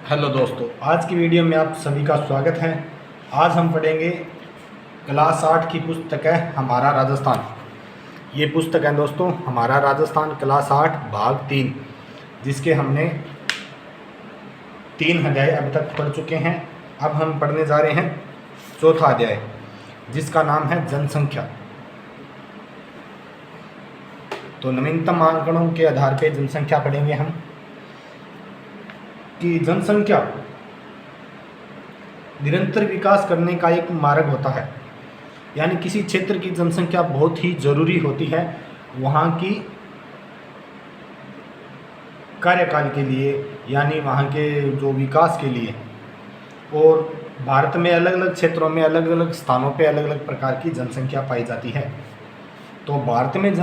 Hello दोस्तों, आज की वीडियो में आप सभी का स्वागत है। आज हम पढ़ेंगे क्लास 8 की पुस्तक है हमारा राजस्थान। ये पुस्तक है दोस्तों हमारा राजस्थान क्लास 8 भाग 3, जिसके हमने 3 अध्याय अब तक पढ़ चुके हैं। अब हम पढ़ने जा रहे हैं चौथा अध्याय, जिसका नाम है जनसंख्या। तो नवीनतम आंकड़ों के आधार पर जनसंख्या पढ़ेंगे हम कि जनसंख्या निरंतर विकास करने का एक मार्ग होता है। यानी किसी क्षेत्र की जनसंख्या बहुत ही जरूरी होती है वहाँ की कार्यकाल के लिए, यानी वहाँ के जो विकास के लिए। और भारत में अलग अलग क्षेत्रों में अलग अलग स्थानों पे अलग अलग प्रकार की जनसंख्या पाई जाती है। तो भारत में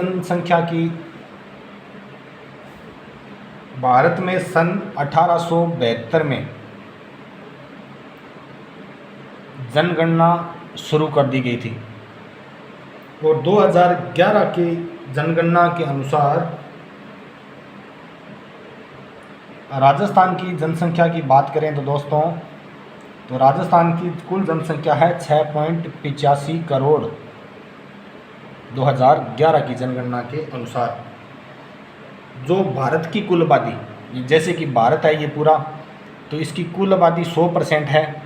सन 1872 में जनगणना शुरू कर दी गई थी और 2011 की जनगणना के अनुसार राजस्थान की जनसंख्या की बात करें तो दोस्तों, तो राजस्थान की कुल जनसंख्या है 6.85 करोड़ 2011 की जनगणना के अनुसार। जो भारत की कुल आबादी, जैसे कि भारत है ये पूरा, तो इसकी कुल आबादी 100% है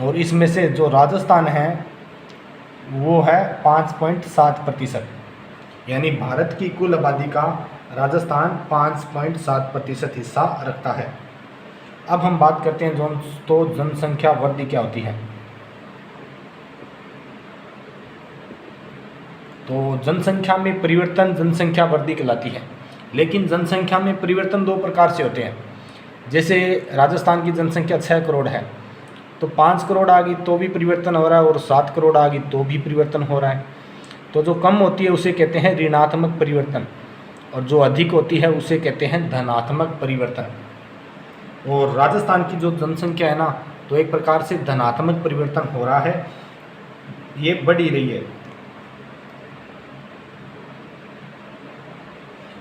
और इसमें से जो राजस्थान है वो है 5.7%। यानी भारत की कुल आबादी का राजस्थान 5.7% हिस्सा रखता है। अब हम बात करते हैं तो जनसंख्या वृद्धि क्या होती है। तो जनसंख्या में परिवर्तन जनसंख्या वृद्धि कहलाती है। लेकिन जनसंख्या में परिवर्तन दो प्रकार से होते हैं। जैसे राजस्थान की जनसंख्या 6 करोड़ है, तो 5 करोड़ आ गई तो भी परिवर्तन हो रहा है और 7 करोड़ आ गई तो भी परिवर्तन हो रहा है। तो जो कम होती है उसे कहते हैं ऋणात्मक परिवर्तन और जो अधिक होती है उसे कहते हैं धनात्मक परिवर्तन। और राजस्थान की जो जनसंख्या है ना, तो एक प्रकार से धनात्मक परिवर्तन हो रहा है, ये बढ़ ही रही है।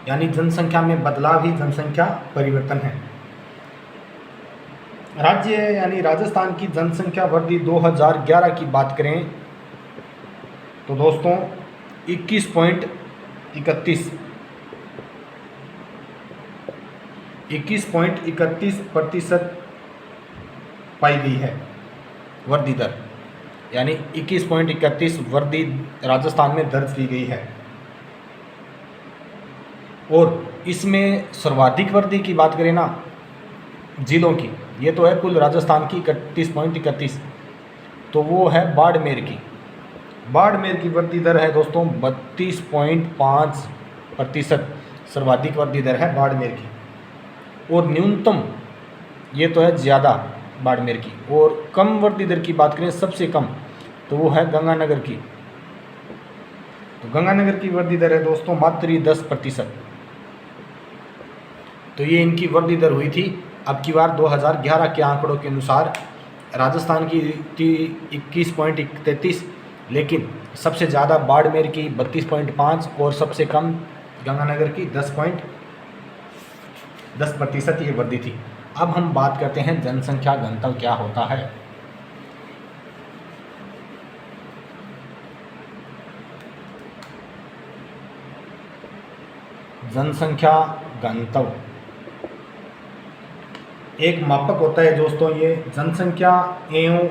यानी जनसंख्या में बदलाव ही जनसंख्या परिवर्तन है। राज्य यानी राजस्थान की जनसंख्या वृद्धि 2011 की बात करें तो दोस्तों 21.31% पाई गई है वृद्धि दर। यानी 21.31 वृद्धि राजस्थान में दर्ज की गई है। और इसमें सर्वाधिक वृद्धि की बात करें ना जिलों की, ये तो है कुल राजस्थान की 31.31, तो वो है बाड़मेर की। बाड़मेर की वृद्धि दर है दोस्तों 32.5%, सर्वाधिक वृद्धि दर है बाड़मेर की। और न्यूनतम, ये तो है ज़्यादा बाड़मेर की। और कम वृद्धि दर की बात करें सबसे कम, तो वो है गंगानगर की। तो गंगानगर की वृद्धि दर है दोस्तों मात्र 10%। तो ये इनकी वृद्धि दर हुई थी। अब की बार 2011 के आंकड़ों के अनुसार राजस्थान की थी 21.33, लेकिन सबसे ज़्यादा बाड़मेर की 32.5 और सबसे कम गंगानगर की 10% ये वृद्धि थी। अब हम बात करते हैं जनसंख्या घनत्व क्या होता है। जनसंख्या घनत्व एक मापक होता है दोस्तों। ये जनसंख्या एवं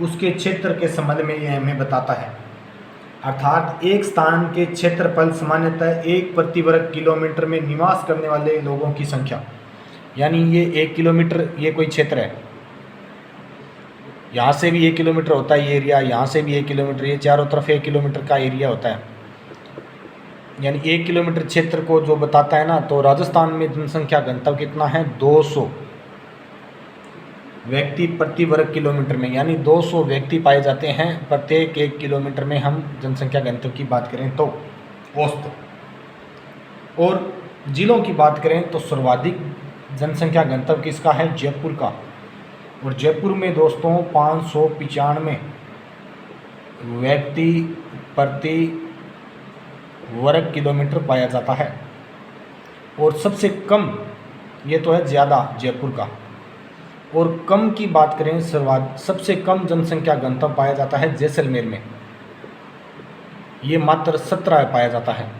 उसके क्षेत्र के संबंध में ये हमें बताता है। अर्थात एक स्थान के क्षेत्रफल सामान्यतः 1 प्रति वर्ग किलोमीटर में निवास करने वाले लोगों की संख्या। यानी ये 1 किलोमीटर, ये कोई क्षेत्र है, यहाँ से भी 1 किलोमीटर होता है ये एरिया, यहाँ से भी 1 किलोमीटर, ये चारों तरफ 1 किलोमीटर का एरिया होता है। यानी 1 किलोमीटर क्षेत्र को जो बताता है ना, तो राजस्थान में जनसंख्या घनत्व कितना है 200 व्यक्ति प्रति वर्ग किलोमीटर में। यानी 200 व्यक्ति पाए जाते हैं प्रत्येक 1 किलोमीटर में। हम जनसंख्या घनत्व की बात करें तो औसत। और जिलों की बात करें तो सर्वाधिक जनसंख्या घनत्व किसका है, जयपुर का। और जयपुर में दोस्तों 595 व्यक्ति प्रति वर्ग किलोमीटर पाया जाता है। और सबसे कम, ये तो है ज़्यादा, जयपुर का और कम की बात करें, सबसे कम जनसंख्या घनत्व पाया जाता है जैसलमेर में, ये मात्र 17 पाया जाता है।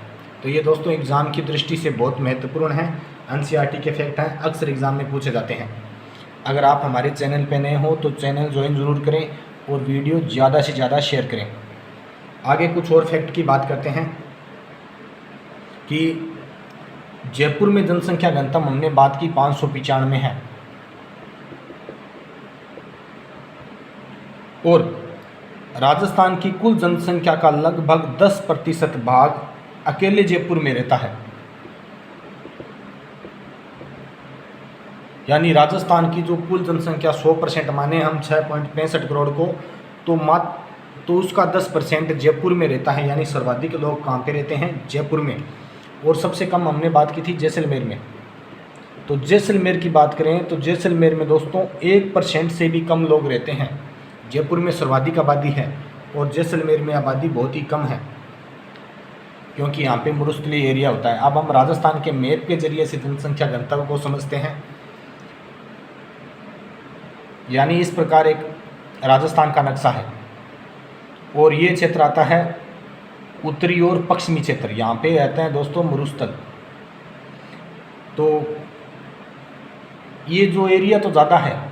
तो ये दोस्तों एग्ज़ाम की दृष्टि से बहुत महत्वपूर्ण है, एनसीईआरटी के फैक्ट हैं, अक्सर एग्ज़ाम में पूछे जाते हैं। अगर आप हमारे चैनल पर नए हो तो चैनल ज्वाइन ज़रूर करें और वीडियो ज़्यादा से ज़्यादा शेयर करें। आगे कुछ और फैक्ट की बात करते हैं कि जयपुर में जनसंख्या घनत्व हमने बात की 595 है, और राजस्थान की कुल जनसंख्या का लगभग 10% भाग अकेले जयपुर में रहता है। यानी राजस्थान की जो कुल जनसंख्या 100% माने हम 6.65 करोड़ को, तो उसका 10% जयपुर में रहता है। यानी सर्वाधिक लोग कहाँ पे रहते हैं? जयपुर में। और सबसे कम हमने बात की थी जैसलमेर में। तो जैसलमेर की बात करें तो जैसलमेर में दोस्तों 1% से भी कम लोग रहते हैं। जयपुर में सर्वाधिक आबादी है और जैसलमेर में आबादी बहुत ही कम है, क्योंकि यहाँ पे मरुस्थलीय एरिया होता है। अब हम राजस्थान के मैप के जरिए से जनसंख्या घनत्व को समझते हैं। यानी इस प्रकार एक राजस्थान का नक्शा है, और ये क्षेत्र आता है उत्तरी और पश्चिमी क्षेत्र। यहाँ पे रहते हैं दोस्तों मरुस्थल। तो ये जो एरिया तो ज़्यादा है,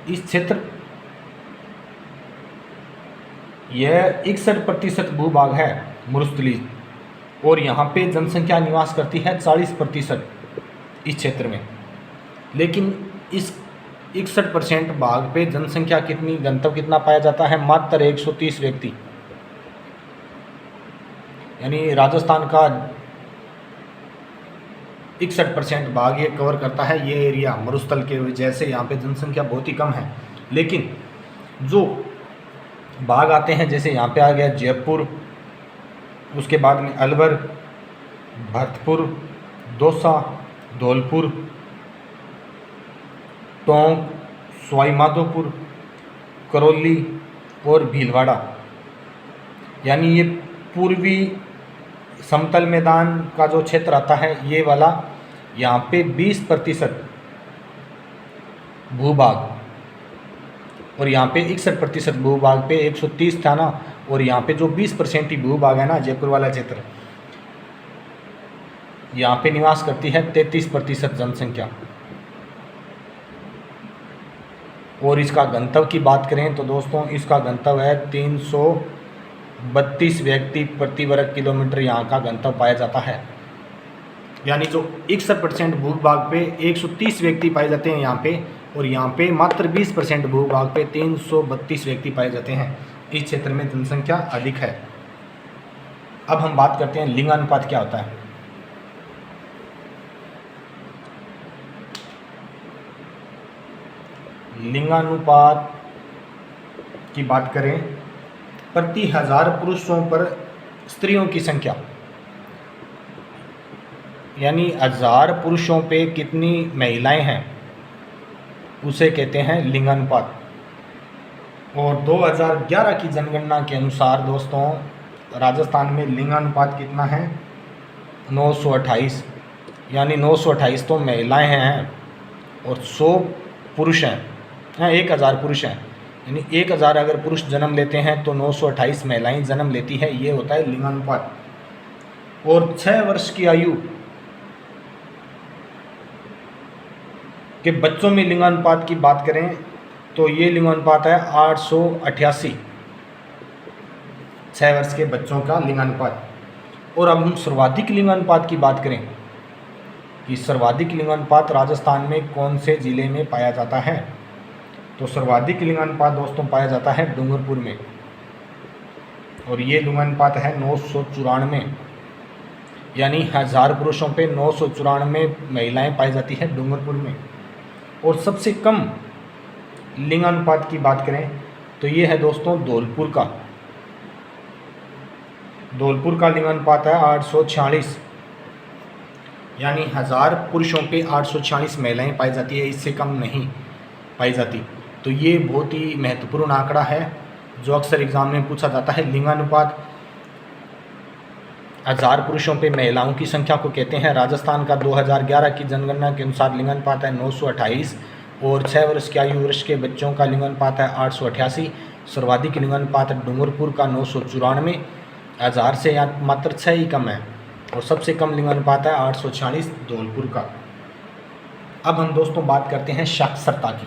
इस क्षेत्र यह 61% भूभाग है मरुस्थली, और यहाँ पे जनसंख्या निवास करती है 40% इस क्षेत्र में। लेकिन इस 61% भाग पे जनसंख्या कितनी, घनत्व कितना पाया जाता है? मात्र 130 व्यक्ति। यानी राजस्थान का 61% भाग ये कवर करता है, ये एरिया मरुस्थल के वजह से यहाँ पे जनसंख्या बहुत ही कम है। लेकिन जो भाग आते हैं, जैसे यहाँ पे आ गया जयपुर, उसके बाद में अलवर, भरतपुर, दौसा, धौलपुर, टोंक, सवाई माधोपुर, करौली और भीलवाड़ा। यानी ये पूर्वी समतल मैदान का जो क्षेत्र आता है, ये वाला, यहाँ पे 20% भूभाग, और यहाँ पे 61% भूभाग पे 130 था ना, और यहाँ पे जो 20% ही भूभाग है ना, जयपुर वाला क्षेत्र, यहाँ पे निवास करती है 33% जनसंख्या। और इसका घनत्व की बात करें तो दोस्तों इसका घनत्व है 332 व्यक्ति प्रति वर्ग किलोमीटर, यहाँ का घनत्व पाया जाता है। यानी जो 61% भूभाग पे 130 व्यक्ति पाए जाते हैं यहाँ पे, और यहाँ पे मात्र 20% भूभाग पे 332 व्यक्ति पाए जाते हैं। इस क्षेत्र में जनसंख्या अधिक है। अब हम बात करते हैं लिंगानुपात क्या होता है। लिंगानुपात की बात करें, प्रति 1000 पुरुषों पर स्त्रियों की संख्या, यानी 1000 पुरुषों पे कितनी महिलाएं हैं, उसे कहते हैं लिंगानुपात। और 2011 की जनगणना के अनुसार दोस्तों राजस्थान में लिंगानुपात कितना है? 928। यानी 928 तो महिलाएं हैं और 100 पुरुष हैं, 1000 पुरुष हैं। यानी 1000 अगर पुरुष जन्म लेते हैं तो 928 महिलाएं जन्म लेती है। ये होता है लिंगानुपात। और 6 वर्ष की आयु के बच्चों में लिंगानुपात की बात करें तो ये लिंगानुपात है 888, 6 वर्ष के बच्चों का लिंगानुपात। और अब हम सर्वाधिक लिंगानुपात की बात करें कि सर्वाधिक लिंगानुपात राजस्थान में कौन से ज़िले में पाया जाता है, तो सर्वाधिक लिंगानुपात दोस्तों पाया जाता है डूंगरपुर में, और ये लिंगानुपात है 994। यानी 1000 पुरुषों पे 994 महिलाएं पाई जाती है डूंगरपुर में। और सबसे कम लिंगानुपात की बात करें तो ये है दोस्तों धौलपुर का। धौलपुर का लिंगानुपात है 846। यानी 1000 पुरुषों पे 846 महिलाएं पाई जाती है, इससे कम नहीं पाई जाती। तो ये बहुत ही महत्वपूर्ण आंकड़ा है जो अक्सर एग्जाम में पूछा जाता है। लिंगानुपात 1000 पुरुषों पे महिलाओं की संख्या को कहते हैं। राजस्थान का 2011 की जनगणना के अनुसार लिंगानुपात है 928, और 6 वर्ष की आयु वर्ष के बच्चों का लिंगानुपात है 888। सर्वाधिक लिंगानुपात डूंगरपुर का 994, हज़ार से यहाँ मात्र 6 ही कम है। और सबसे कम लिंगानुपात है 846 धौलपुर का। अब हम दोस्तों बात करते हैं साक्षरता की।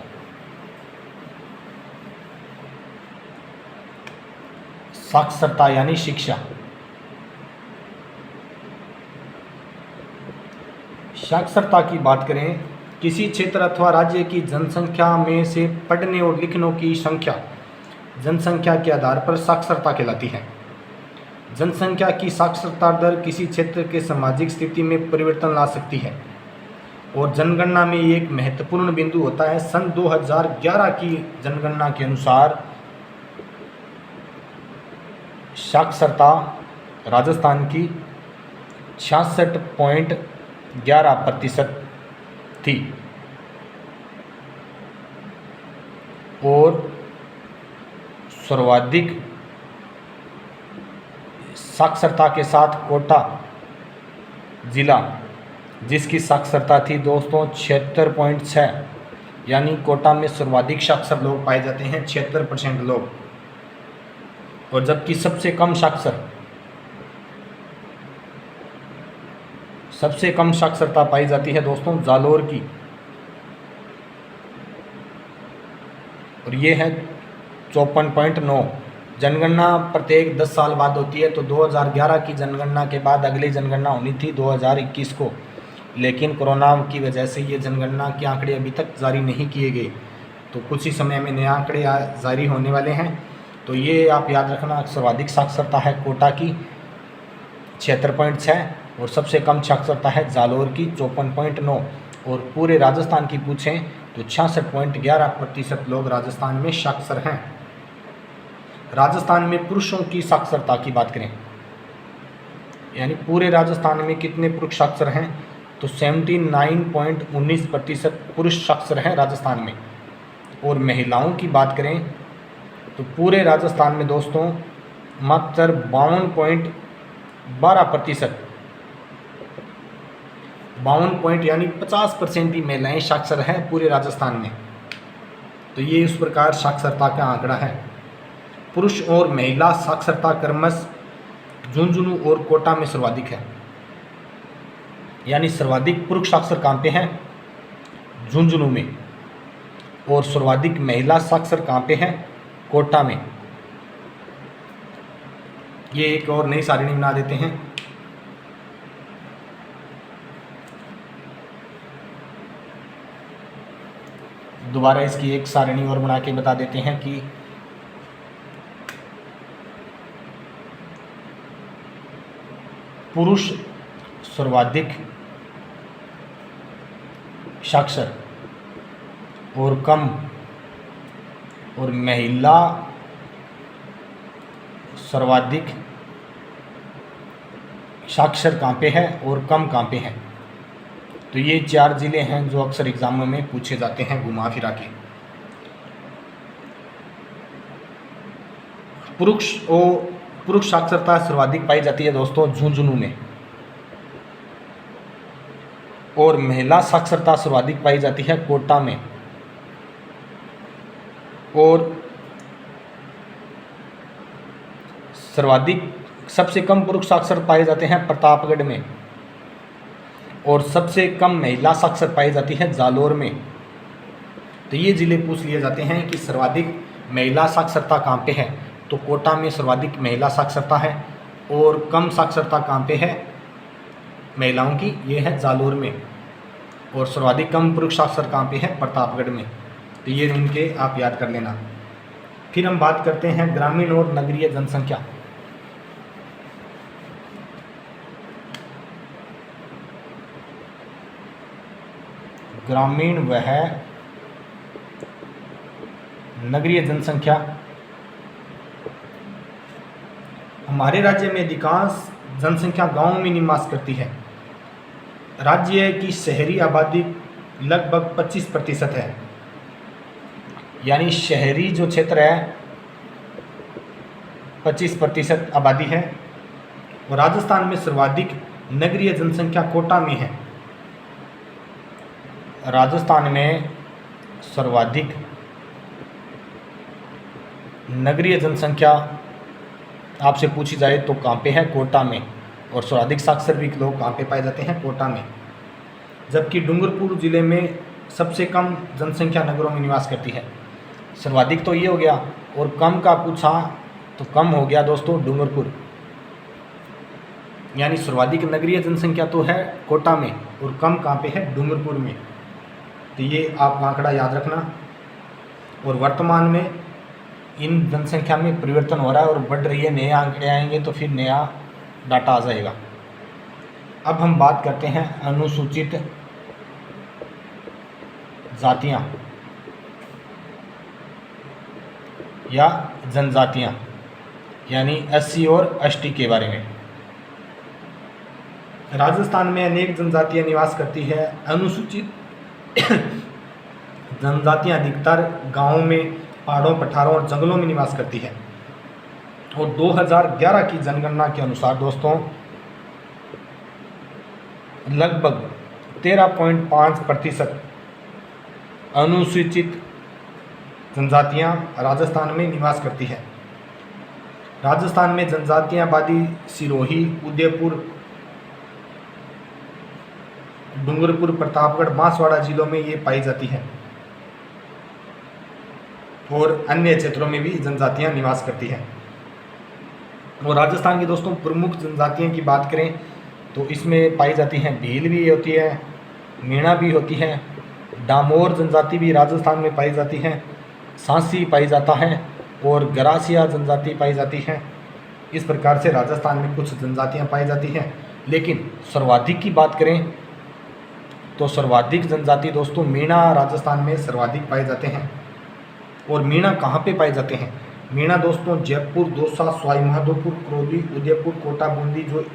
साक्षरता यानी शिक्षा। साक्षरता की बात करें, किसी क्षेत्र अथवा राज्य की जनसंख्या में से पढ़ने और लिखने की संख्या जनसंख्या के आधार पर साक्षरता कहलाती है। जनसंख्या की साक्षरता दर किसी क्षेत्र के सामाजिक स्थिति में परिवर्तन ला सकती है और जनगणना में एक महत्वपूर्ण बिंदु होता है। सन 2011 की जनगणना के अनुसार साक्षरता राजस्थान की 66.11% थी और सर्वाधिक साक्षरता के साथ कोटा जिला, जिसकी साक्षरता थी दोस्तों 76.6, यानी कोटा में सर्वाधिक साक्षर लोग पाए जाते हैं 76% लोग। और जबकि सबसे कम साक्षरता पाई जाती है दोस्तों जालोर की, और ये है 54.9। जनगणना प्रत्येक 10 साल बाद होती है, तो 2011 की जनगणना के बाद अगली जनगणना होनी थी 2021 को, लेकिन कोरोना की वजह से ये जनगणना के आंकड़े अभी तक जारी नहीं किए गए। तो कुछ ही समय में नए आंकड़े जारी होने वाले हैं। तो ये आप याद रखना, सर्वाधिक साक्षरता है कोटा की 76.6 और सबसे कम साक्षरता है जालोर की 54.9। और पूरे राजस्थान की पूछें तो 66.11% लोग राजस्थान में साक्षर हैं। राजस्थान में पुरुषों की साक्षरता की बात करें, यानी पूरे राजस्थान में कितने पुरुष साक्षर हैं, तो 79.19% पुरुष साक्षर हैं राजस्थान में। और महिलाओं की बात करें तो पूरे राजस्थान में दोस्तों मात्र 52.12%, 52 यानी 50% ही महिलाएं साक्षर हैं पूरे राजस्थान में। तो ये इस प्रकार साक्षरता का आंकड़ा है। पुरुष और महिला साक्षरता क्रमश झुंझुनू और कोटा में सर्वाधिक है, यानी सर्वाधिक पुरुष साक्षर कहाँ पे हैं, झुंझुनू में, और सर्वाधिक महिला साक्षर कहाँ पे हैं, कोटा में। ये एक और नई सारणी बना देते हैं। दोबारा इसकी एक सारणी और बना के बता देते हैं कि पुरुष सर्वाधिक साक्षर और कम, और महिला सर्वाधिक साक्षर कहाँ पे है और कम कहाँ पे है। तो ये 4 जिले हैं जो अक्सर एग्जामों में पूछे जाते हैं घुमा फिरा के। पुरुष साक्षरता सर्वाधिक पाई जाती है दोस्तों झुंझुनू में, और महिला साक्षरता सर्वाधिक पाई जाती है कोटा में, और सबसे कम पुरुष साक्षर पाए जाते हैं प्रतापगढ़ में, और सबसे कम महिला साक्षर पाई जाती है जालोर में। तो ये जिले पूछ लिए जाते हैं कि सर्वाधिक महिला साक्षरता कहाँ पे है, तो कोटा में सर्वाधिक महिला साक्षरता है, और कम साक्षरता कहाँ पे है महिलाओं की, ये है जालोर में, और सर्वाधिक कम पुरुष साक्षर कहाँ पे है, प्रतापगढ़ में। तो ये इनके आप याद कर लेना। फिर हम बात करते हैं ग्रामीण और नगरीय जनसंख्या। ग्रामीण वह नगरीय जनसंख्या। हमारे राज्य में अधिकांश जनसंख्या गांवों में निवास करती है। राज्य की शहरी आबादी लगभग 25% है, यानी शहरी जो क्षेत्र है 25% आबादी है। और राजस्थान में सर्वाधिक नगरीय जनसंख्या कोटा में है। राजस्थान में सर्वाधिक नगरीय जनसंख्या आपसे पूछी जाए तो कहाँ पे है? कोटा में। और सर्वाधिक साक्षर भी लोग कहाँ पे पाए जाते हैं? कोटा में। जबकि डूंगरपुर ज़िले में सबसे कम जनसंख्या नगरों में निवास करती है। सर्वाधिक तो ये हो गया, और कम का पूछा तो कम हो गया दोस्तों डूंगरपुर। यानी सर्वाधिक नगरीय जनसंख्या तो है कोटा में और कम कहाँ पे है? डूंगरपुर में। तो ये आप आंकड़ा याद रखना। और वर्तमान में इन जनसंख्या में परिवर्तन हो रहा है और बढ़ रही है। नए आंकड़े आएंगे तो फिर नया डाटा आ जाएगा। अब हम बात करते हैं अनुसूचित जातियां या जनजातियां, यानी एससी और एसटी के बारे में। राजस्थान में अनेक जनजातियां निवास करती है। अनुसूचित जनजातियां अधिकतर गांवों में, पहाड़ों, पठारों और जंगलों में निवास करती है। और 2011 की जनगणना के अनुसार दोस्तों लगभग 13.5% अनुसूचित जनजातियां राजस्थान में निवास करती है। राजस्थान में जनजातियां आबादी सिरोही, उदयपुर, डूंगरपुर, प्रतापगढ़, बांसवाड़ा जिलों में ये पाई जाती है और अन्य क्षेत्रों में भी जनजातियां निवास करती हैं। और राजस्थान की दोस्तों प्रमुख जनजातियों की बात करें तो इसमें पाई जाती हैं भील भी होती है, मीणा भी होती है, डामोर जनजाति भी राजस्थान में पाई जाती है, सांसी पाई जाता है और गरासिया जनजाति पाई जाती है। इस प्रकार से राजस्थान में कुछ जनजातियां पाई जाती हैं। लेकिन सर्वाधिक की बात करें तो सर्वाधिक जनजाति दोस्तों मीणा राजस्थान में सर्वाधिक पाए जाते हैं। और मीणा कहाँ पे पाए जाते हैं? मीणा दोस्तों जयपुर, दौसा, सवाई माधोपुर, करौली, उदयपुर, कोटा, बूंदी, जो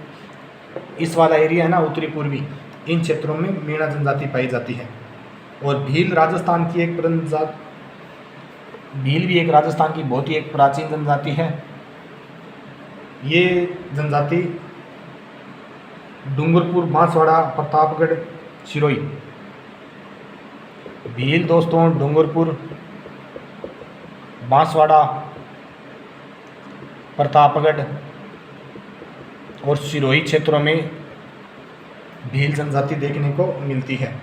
इस वाला एरिया है ना उत्तरी पूर्वी, इन क्षेत्रों में मीणा जनजाति पाई जाती है। और भील राजस्थान की एक भील भी एक राजस्थान की बहुत ही एक प्राचीन जनजाति है। ये जनजाति डूंगरपुर, बांसवाड़ा, प्रतापगढ़, सिरोही। भील दोस्तों डूंगरपुर, बांसवाड़ा, प्रतापगढ़ और सिरोही क्षेत्रों में भील जनजाति देखने को मिलती है।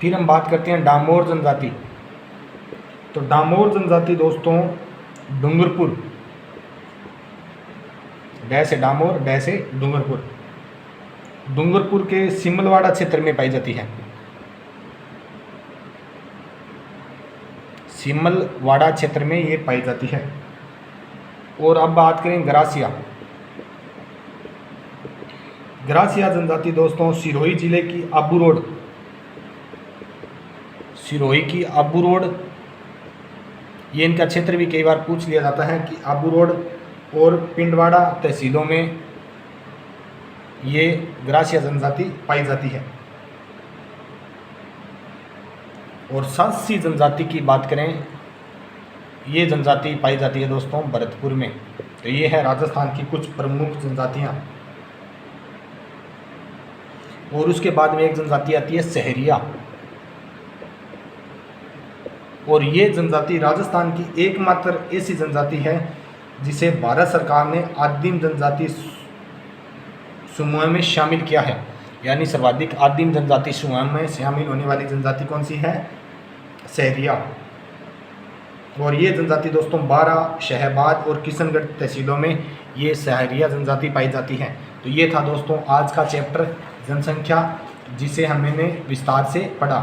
फिर हम बात करते हैं डामोर जनजाति। तो डामोर जनजाति दोस्तों डूंगरपुर, डै से डामोर, डै से डूंगरपुर, डूंगरपुर के सिमलवाड़ा क्षेत्र में पाई जाती है। सिमलवाड़ा क्षेत्र में ये पाई जाती है। और अब बात करें गरासिया। गरासिया जनजाति दोस्तों सिरोही जिले की आबू रोड, सिरोही की आबू रोड, ये इनका क्षेत्र भी कई बार पूछ लिया जाता है कि आबू रोड और पिंडवाड़ा तहसीलों में ये गरासिया जनजाति पाई जाती है। और सांसी जनजाति की बात करें, ये जनजाति पाई जाती है दोस्तों भरतपुर में। तो ये है राजस्थान की कुछ प्रमुख जनजातियां। और उसके बाद में एक जनजाति आती है सहरिया। और ये जनजाति राजस्थान की एकमात्र ऐसी जनजाति है जिसे भारत सरकार ने आदिम जनजाति समूह में शामिल किया है। यानी सर्वाधिक आदिम जनजाति समूह में शामिल होने वाली जनजाति कौन सी है? सहरिया। और ये जनजाति दोस्तों बारा, शहबाद और किशनगढ़ तहसीलों में ये सहरिया जनजाति पाई जाती है। तो ये था दोस्तों आज का चैप्टर जनसंख्या, जिसे हमने विस्तार से पढ़ा।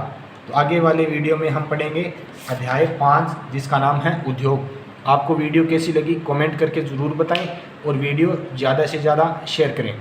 तो आगे वाले वीडियो में हम पढ़ेंगे अध्याय 5, जिसका नाम है उद्योग। आपको वीडियो कैसी लगी कमेंट करके ज़रूर बताएं और वीडियो ज़्यादा से ज़्यादा शेयर करें।